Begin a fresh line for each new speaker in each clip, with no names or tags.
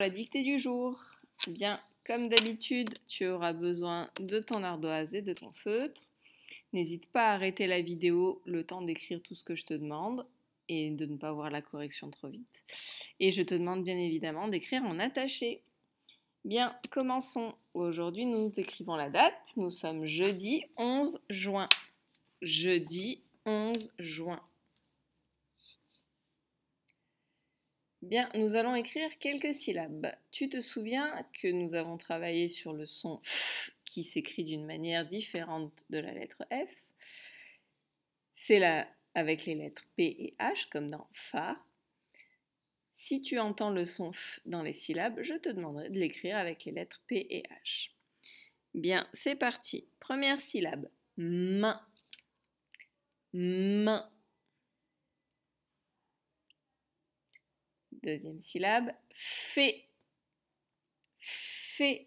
La dictée du jour. Bien, comme d'habitude, tu auras besoin de ton ardoise et de ton feutre. N'hésite pas à arrêter la vidéo le temps d'écrire tout ce que je te demande et de ne pas voir la correction trop vite. Et je te demande bien évidemment d'écrire en attaché. Bien, commençons. Aujourd'hui, nous écrivons la date. Nous sommes jeudi 11 juin. Jeudi 11 juin. Bien, nous allons écrire quelques syllabes. Tu te souviens que nous avons travaillé sur le son F qui s'écrit d'une manière différente de la lettre F. C'est là avec les lettres P et H comme dans phare. Si tu entends le son F dans les syllabes, je te demanderai de l'écrire avec les lettres P et H. Bien, c'est parti. Première syllabe, main. Main. Deuxième syllabe, fait. Fait.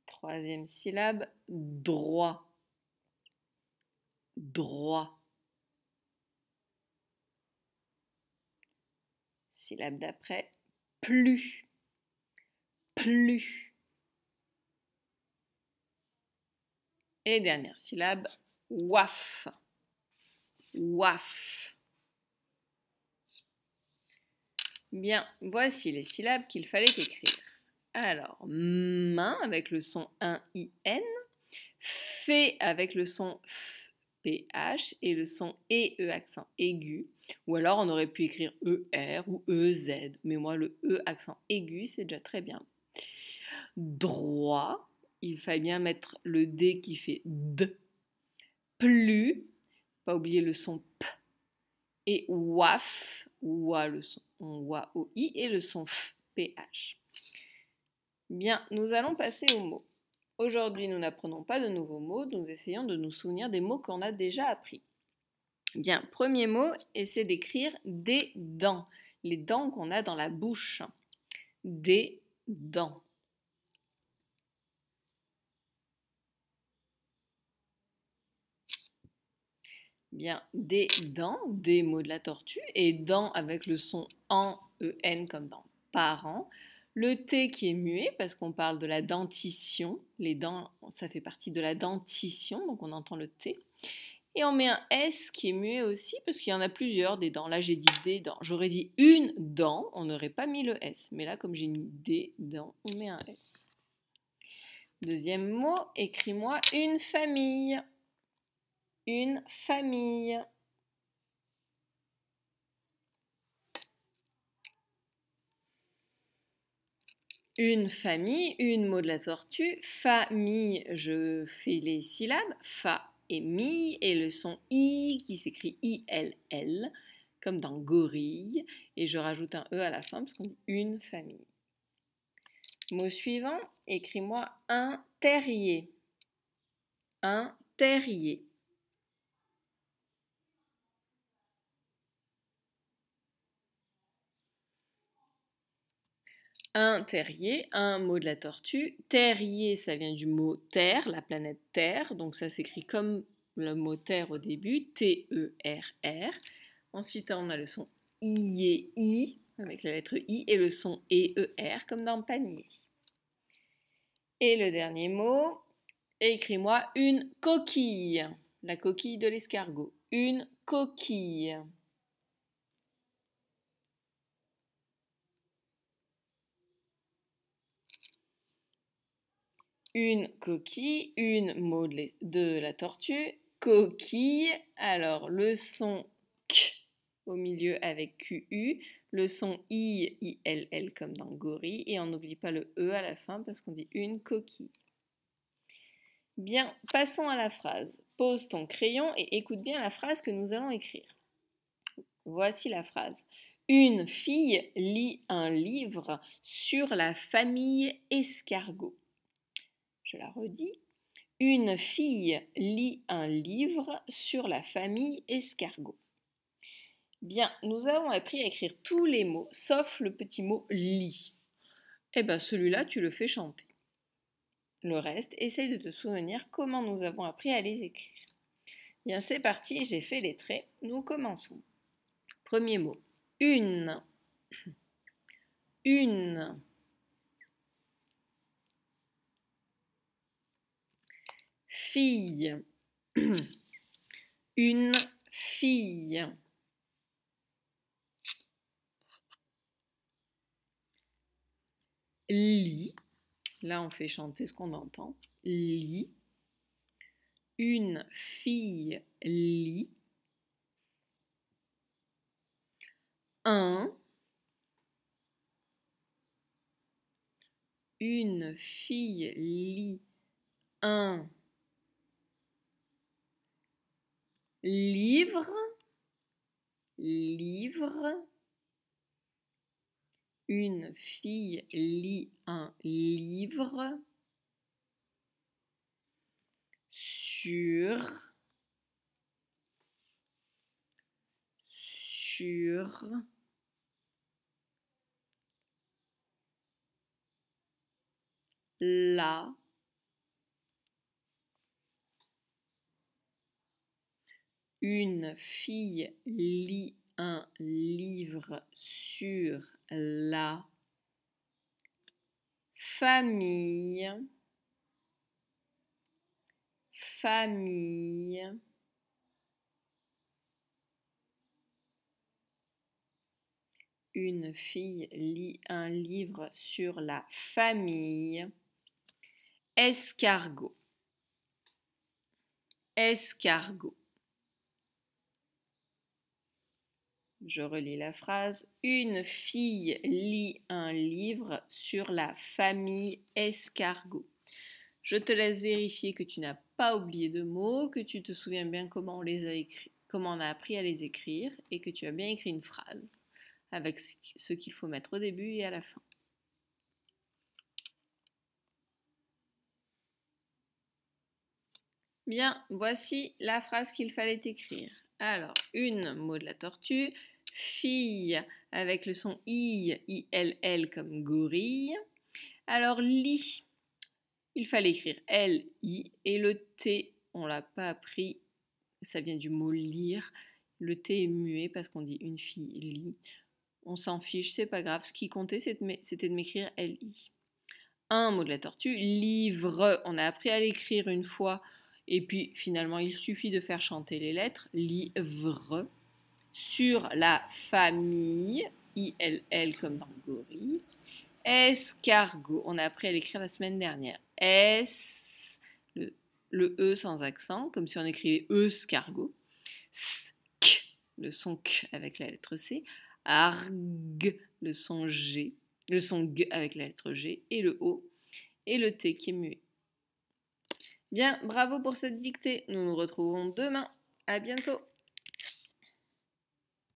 Troisième syllabe, droit. Droit. Syllabe d'après, plus. Plus. Et dernière syllabe, ouaf. Ouaf. Bien, voici les syllabes qu'il fallait écrire. Alors, main avec le son 1-IN, fait avec le son PH et le son E accent aigu. Ou alors on aurait pu écrire ER ou EZ, mais moi le E accent aigu c'est déjà très bien. Droit, il fallait bien mettre le D qui fait D. Plus, pas oublier le son P. Et waf, wa le son wa o i et le son f ph. Bien, nous allons passer aux mots. Aujourd'hui, nous n'apprenons pas de nouveaux mots, nous essayons de nous souvenir des mots qu'on a déjà appris. Bien, premier mot, essaie d'écrire des dents, les dents qu'on a dans la bouche. Des dents. Bien, des dents, des mots de la tortue, et dents avec le son en, en comme dans parent. Le T qui est muet parce qu'on parle de la dentition. Les dents, ça fait partie de la dentition, donc on entend le T. Et on met un S qui est muet aussi parce qu'il y en a plusieurs des dents. Là, j'ai dit des dents. J'aurais dit une dent, on n'aurait pas mis le S. Mais là, comme j'ai mis des dents, on met un S. Deuxième mot, écris-moi une famille. Une famille. Une famille, une mot de la tortue. Famille, je fais les syllabes. Fa et mi, et le son I qui s'écrit I-L-L, comme dans gorille. Et je rajoute un E à la fin parce qu'on dit une famille. Mot suivant, écris-moi un terrier. Un terrier. Un terrier, un mot de la tortue. Terrier, ça vient du mot Terre, la planète Terre. Donc ça s'écrit comme le mot Terre au début, T-E-R-R. Ensuite, on a le son I et I, avec la lettre I, et le son E-E-R, comme dans panier. Et le dernier mot, écris-moi une coquille. La coquille de l'escargot. Une coquille. Une coquille, une mot de la tortue, coquille. Alors le son K au milieu avec QU, le son I, ILL comme dans gorille, et on n'oublie pas le E à la fin parce qu'on dit une coquille. Bien, passons à la phrase. Pose ton crayon et écoute bien la phrase que nous allons écrire. Voici la phrase. Une fille lit un livre sur la famille escargot. Je la redis. Une fille lit un livre sur la famille escargot. Bien, nous avons appris à écrire tous les mots, sauf le petit mot lit. Eh bien, celui-là, tu le fais chanter. Le reste, essaye de te souvenir comment nous avons appris à les écrire. Bien, c'est parti, j'ai fait les traits. Nous commençons. Premier mot. Une. Une. Fille. Une fille. Lit. Là, on fait chanter ce qu'on entend. Lit. Une fille lit. Une fille lit un livre. Livre. Une fille lit un livre sur la une fille lit un livre sur la famille. Famille. Une fille lit un livre sur la famille. Escargot. Escargot. Je relis la phrase. Une fille lit un livre sur la famille escargot. Je te laisse vérifier que tu n'as pas oublié de mots, que tu te souviens bien comment on les a écrits, comment on a appris à les écrire et que tu as bien écrit une phrase avec ce qu'il faut mettre au début et à la fin. Bien, voici la phrase qu'il fallait écrire. Alors, une, mot de la tortue, fille avec le son I, I-L-L comme gorille. Alors, lit, il fallait écrire L-I et le T, on ne l'a pas appris, ça vient du mot lire. Le T est muet parce qu'on dit une fille lit. On s'en fiche, c'est pas grave. Ce qui comptait, c'était de m'écrire L-I. Un, mot de la tortue, livre, on a appris à l'écrire une fois. Et puis finalement, il suffit de faire chanter les lettres. Livre. Sur la famille. I-L-L comme dans gorille. Escargot. On a appris à l'écrire la semaine dernière. S. Le E sans accent, comme si on écrivait escargot. Sk. Le son K avec la lettre C. Arg. Le son G. Le son G avec la lettre G. Et le O. Et le T qui est muet. Bien, bravo pour cette dictée. Nous nous retrouvons demain. À bientôt.